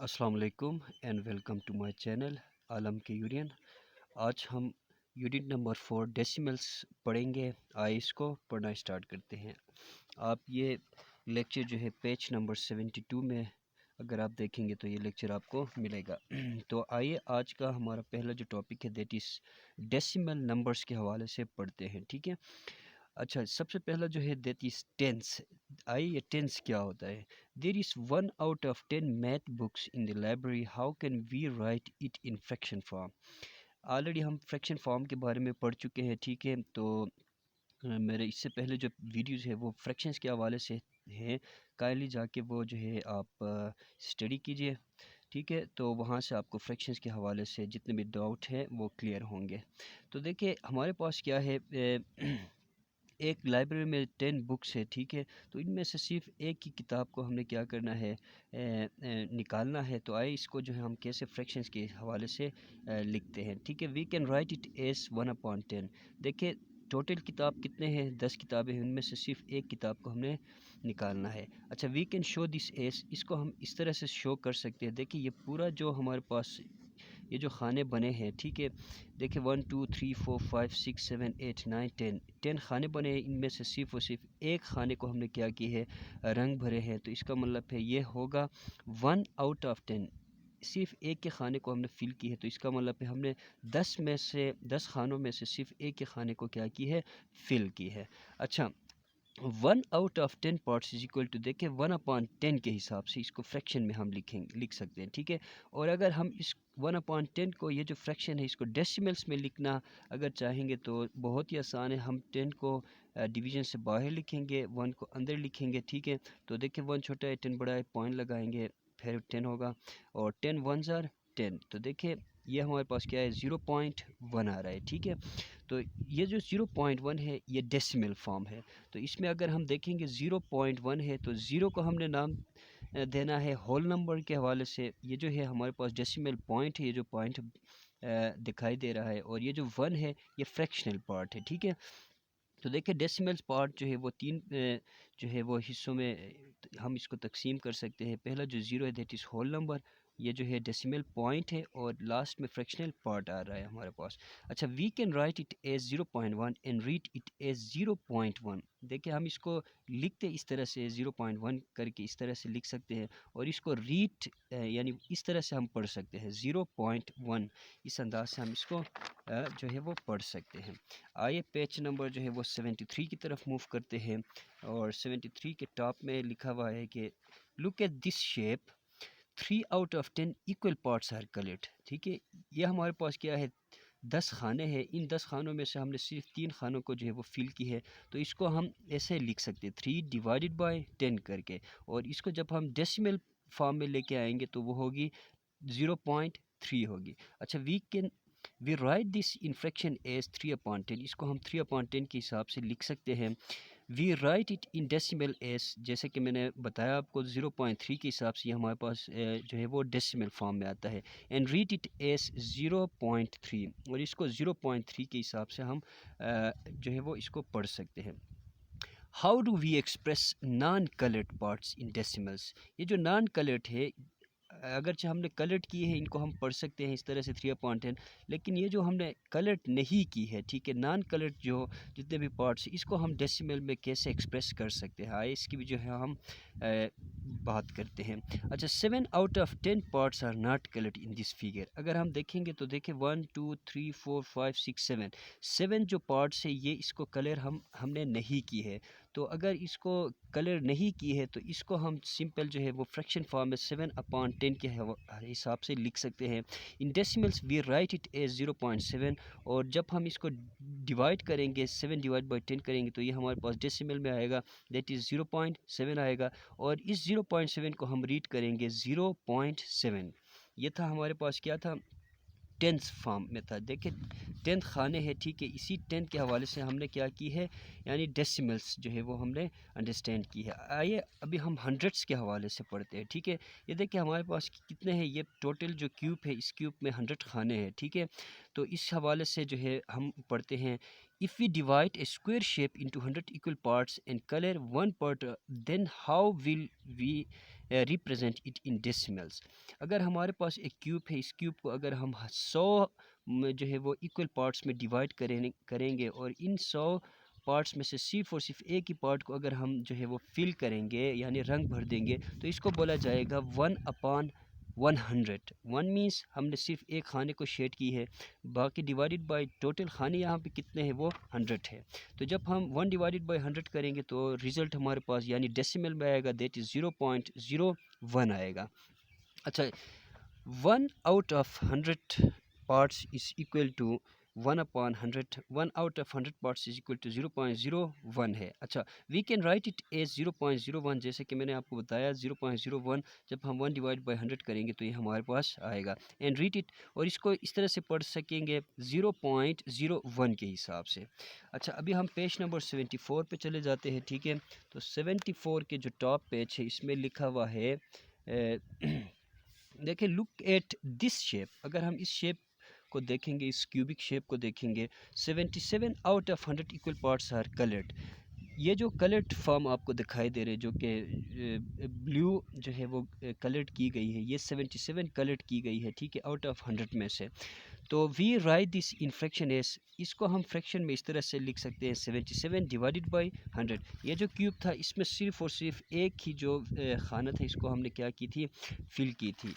अस्सलाम वालेकुम and welcome to my channel Alam के यूरियन। आज हम यूनिट नंबर 4 डेसिमल्स पढ़ेंगे। आइए इसको पढ़ना स्टार्ट करते हैं। आप ये लेक्चर जो है पेज नंबर 72 में अगर आप देखेंगे तो ये लेक्चर आपको मिलेगा। तो आइए आज का हमारा पहला जो टॉपिक है दैट इज़ डेसिमल नंबर्स के हवाले से पढ़ते हैं, ठीक है। अच्छा, सबसे पहला जो है दैट इज टेंस। आइए ये टेंस क्या होता है। There is 1 out of 10 math books in the library, how can we write it in fraction form. Already हम फ्रैक्शन फॉर्म के बारे में पढ़ चुके हैं, ठीक है। तो मेरे इससे पहले जो वीडियोस है वो फ्रैक्शंस के हवाले से हैं। काइंडली जाके वो जो है आप स्टडी कीजिए, ठीक है। तो वहाँ से आपको फ्रैक्शंस के हवाले से जितने भी डाउट हैं वो क्लियर होंगे। तो देखिए हमारे पास क्या है, एक लाइब्रेरी में 10 बुक्स है, ठीक है। तो इनमें से सिर्फ एक ही किताब को हमने क्या करना है, निकालना है। तो आइए इसको जो है हम कैसे फ्रैक्शंस के हवाले से लिखते हैं, ठीक है। We can write it as 1/10। देखिए टोटल किताब कितने हैं, 10 किताबें हैं, उनमें से सिर्फ एक किताब को हमने निकालना है। अच्छा, we can show this as, इसको हम इस तरह से शो कर सकते हैं। देखिए ये पूरा जो हमारे पास ये जो खाने बने हैं, ठीक है। देखिए 1 2 3 4 5 6 7 8 9 10 खाने बने हैं। इनमें से सिर्फ और सिर्फ एक खाने को हमने क्या की है, रंग भरे हैं। तो इसका मतलब है ये होगा 1 out of 10। सिर्फ एक के खाने को हमने फिल की है, तो इसका मतलब है हमने 10 खानों में से सिर्फ एक के खाने को क्या की है, फिल की है। अच्छा, 1 out of 10 parts is equal to, देखिए 1/10 के हिसाब से इसको फ्रैक्शन में हम लिख सकते हैं, ठीक है। और अगर हम इस 1/10 को, ये जो फ्रैक्शन है, इसको डेसिमल्स में लिखना अगर चाहेंगे तो बहुत ही आसान है। हम 10 को डिवीजन से बाहर लिखेंगे, 1 को अंदर लिखेंगे, ठीक है। तो देखिए 1 छोटा है, 10 बड़ा है, पॉइंट लगाएंगे, फिर 10 होगा और 10 1s are 10। तो देखिए ये हमारे पास क्या है, 0.1 आ रहा है, ठीक है। तो ये जो 0.1 है ये डेसिमल फॉर्म है। तो इसमें अगर हम देखेंगे 0.1 है तो ज़ीरो को हमने नाम देना है होल नंबर के हवाले से। ये जो है हमारे पास डेसिमल पॉइंट है, ये जो पॉइंट दिखाई दे रहा है, और ये जो 1 है ये फ्रैक्शनल पार्ट है, ठीक है। तो देखिए डेसिमल्स पार्ट जो है वो तीन जो है वो हिस्सों में हम इसको तकसीम कर सकते हैं। पहला जो ज़ीरो है दैट इज़ होल नंबर, ये जो है डेसिमल पॉइंट है, और लास्ट में फ्रैक्शनल पार्ट आ रहा है हमारे पास। अच्छा, we can write it as 0.1 and read it as 0.1। देखिए हम इसको लिखते इस तरह से 0.1 करके इस तरह से लिख सकते हैं, और इसको रीड यानी इस तरह से हम पढ़ सकते हैं 0.1। इस अंदाज से हम इसको जो है वो पढ़ सकते हैं। आइए पेज नंबर जो है वो 73 की तरफ मूव करते हैं, और 73 के टॉप में लिखा हुआ है कि look at this shape, 3 out of 10 equal parts are collect, ठीक है। ये हमारे पास क्या है, 10 खाने हैं। इन 10 खानों में से हमने सिर्फ 3 खानों को जो है वो फिल की है। तो इसको हम ऐसे लिख सकते हैं 3/10 करके, और इसको जब हम डेसिमल फॉर्म में लेके आएंगे तो वो होगी 0.3 होगी। अच्छा, we write this in fraction as 3/10। इसको हम 3/10 के हिसाब से लिख सकते हैं। We write it in decimal as, जैसे कि मैंने बताया आपको 0.3 के हिसाब से ये हमारे पास जो है वो डेसिमल फॉर्म में आता है। एंड रीड इट एज 0.3, और इसको 0.3 के हिसाब से हम जो है वो इसको पढ़ सकते हैं। How do we express non coloured parts in decimals. ये जो नॉन कलर्ड है, अगरचे हमने कलर्ड किए हैं, इनको हम पढ़ सकते हैं इस तरह से 3/10। लेकिन ये जो हमने कलर्ड नहीं की है, ठीक है, नॉन कलर्ड जो जितने भी पार्ट्स, इसको हम डेसिमल में कैसे एक्सप्रेस कर सकते हैं, आइए इसकी भी जो है हम बात करते हैं। अच्छा, 7 out of 10 parts are not coloured in this figure. अगर हम देखेंगे तो देखिए 1 2 3 4 5 6 7 जो पार्ट्स है ये इसको कलर हमने नहीं की है। तो अगर इसको कलर नहीं की है तो इसको हम सिंपल जो है वो फ्रैक्शन फॉर्म में 7/10 के हिसाब से लिख सकते हैं। In decimals we write it as 0.7, और जब हम इसको डिवाइड करेंगे 7/10 करेंगे तो ये हमारे पास डेसिमल में आएगा, दैट इज़ 0.7 आएगा, और इस 0.7 को हम रीड करेंगे 0.7। ये था हमारे पास क्या था, 10th फॉर्म में था। देखिए 10 खाने हैं, ठीक है। इसी 10 के हवाले से हमने क्या की है, यानी डेसिमल्स जो है वो हमने अंडरस्टैंड की है। आइए अभी हम हंड्रेड्स के हवाले से पढ़ते हैं, ठीक है। ये देखिए हमारे पास कितने हैं, ये टोटल जो क्यूब है, इस क्यूब में 100 खाने हैं, ठीक है। तो इस हवाले से जो है हम पढ़ते हैं, if we divide a square shape into 100 equal parts and colour 1 part, then how will we represent it in decimals. अगर हमारे पास एक क्यूब है, इस क्यूब को अगर हम 100 जो है वो इक्वल पार्ट्स में डिवाइड करेंगे और इन 100 पार्ट्स में से सिर्फ और सिर्फ एक ही पार्ट को अगर हम जो है वो फिल करेंगे यानी रंग भर देंगे, तो इसको बोला जाएगा 1/100। 1 मीन्स हमने सिर्फ एक खाने को शेड की है, बाकी डिवाइडेड बाय टोटल खाने यहाँ पे कितने हैं, वो 100 है। तो जब हम 1 डिवाइडेड बाय 100 करेंगे तो रिजल्ट हमारे पास यानी डेसिमल में आएगा, दैट इज़ 0.01 आएगा। अच्छा, 1 out of 100 parts is equal to 1/100. 1 out of 100 parts is equal to 0.01 है। अच्छा, we can write it as 0.01, जैसे कि मैंने आपको बताया 0.01 जब हम 1 डिवाइड बाई 100 करेंगे तो ये हमारे पास आएगा। एंड रीड इट, और इसको इस तरह से पढ़ सकेंगे 0.01 के हिसाब से। अच्छा, अभी हम पेज नंबर 74 पे चले जाते हैं, ठीक है। तो 74 के जो टॉप पेज है इसमें लिखा हुआ है देखिए, लुक एट दिस शेप। अगर हम इस शेप को देखेंगे, इस क्यूबिक शेप को देखेंगे, 77 out of 100 equal parts are coloured. ये जो कलर्ड फॉर्म आपको दिखाई दे रहे हैं, जो कि ब्लू जो है वो कलर्ड की गई है, ये 77 कलर्ड की गई है, ठीक है, आउट ऑफ 100 में से। तो we write this in fraction as, इसको हम फ्रैक्शन में इस तरह से लिख सकते हैं 77 डिवाइडेड बाई 100। ये जो क्यूब था इसमें सिर्फ और सिर्फ एक ही जो खाना था इसको हमने क्या की थी, फिल की थी।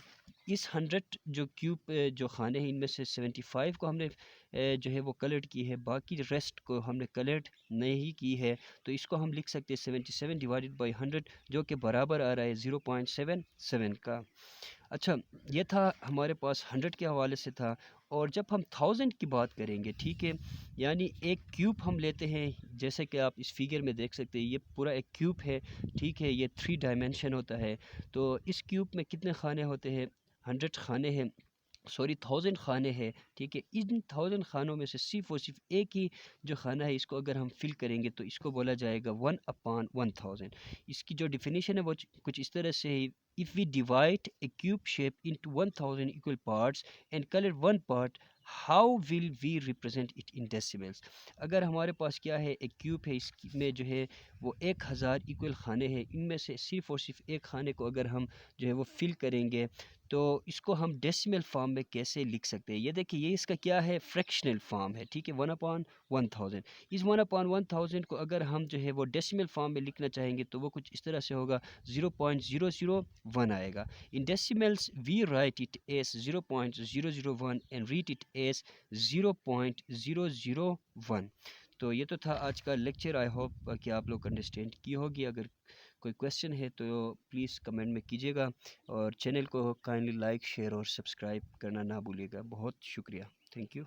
इस 100 जो क्यूब जो खाने हैं इनमें से 75 को हमने जो है वो कलर्ड की है, बाकी रेस्ट को हमने कलर्ड नहीं की है। तो इसको हम लिख सकते हैं 77 डिवाइडेड बाई 100, जो कि बराबर आ रहा है 0.77 का। अच्छा, ये था हमारे पास 100 के हवाले से था। और जब हम 1000 की बात करेंगे, ठीक है, यानी एक क्यूब हम लेते हैं, जैसे कि आप इस फिगर में देख सकते हैं, ये पूरा एक क्यूब है, ठीक है, ये 3 डायमेंशन होता है। तो इस क्यूब में कितने खाने होते हैं, 100 खाने हैं, सॉरी 1000 खाने हैं, ठीक है। इन 1000 खानों में से सिर्फ और सिर्फ एक ही जो खाना है इसको अगर हम फिल करेंगे तो इसको बोला जाएगा 1/1000। इसकी जो डिफिनीशन है वो कुछ इस तरह से है, if we divide a cube shape into 1000 equal parts and color one part, how will we represent it in decimals? अगर हमारे पास क्या है, एक क्यूब है, इसमें जो है वो 1000 इक्वल खाने हैं, इनमें से सिर्फ और सिर्फ एक खाने को अगर हम जो है वो फिल करेंगे तो इसको हम डेसिमल फॉर्म में कैसे लिख सकते हैं। ये देखिए, ये इसका क्या है, फ्रैक्शनल फॉर्म है, ठीक है, 1/1000। इस 1/1000 को अगर हम जो है वो डेसिमल फॉर्म में लिखना चाहेंगे तो वो कुछ इस तरह से होगा, 0.001 आएगा। In decimals we write it as 0.001 and read it as 0.001। तो ये तो था आज का लेक्चर। आई होप कि आप लोग अंडरस्टैंड की होगी। अगर कोई क्वेश्चन है तो प्लीज़ कमेंट में कीजिएगा, और चैनल को काइंडली लाइक, शेयर और सब्सक्राइब करना ना भूलिएगा। बहुत शुक्रिया, थैंक यू।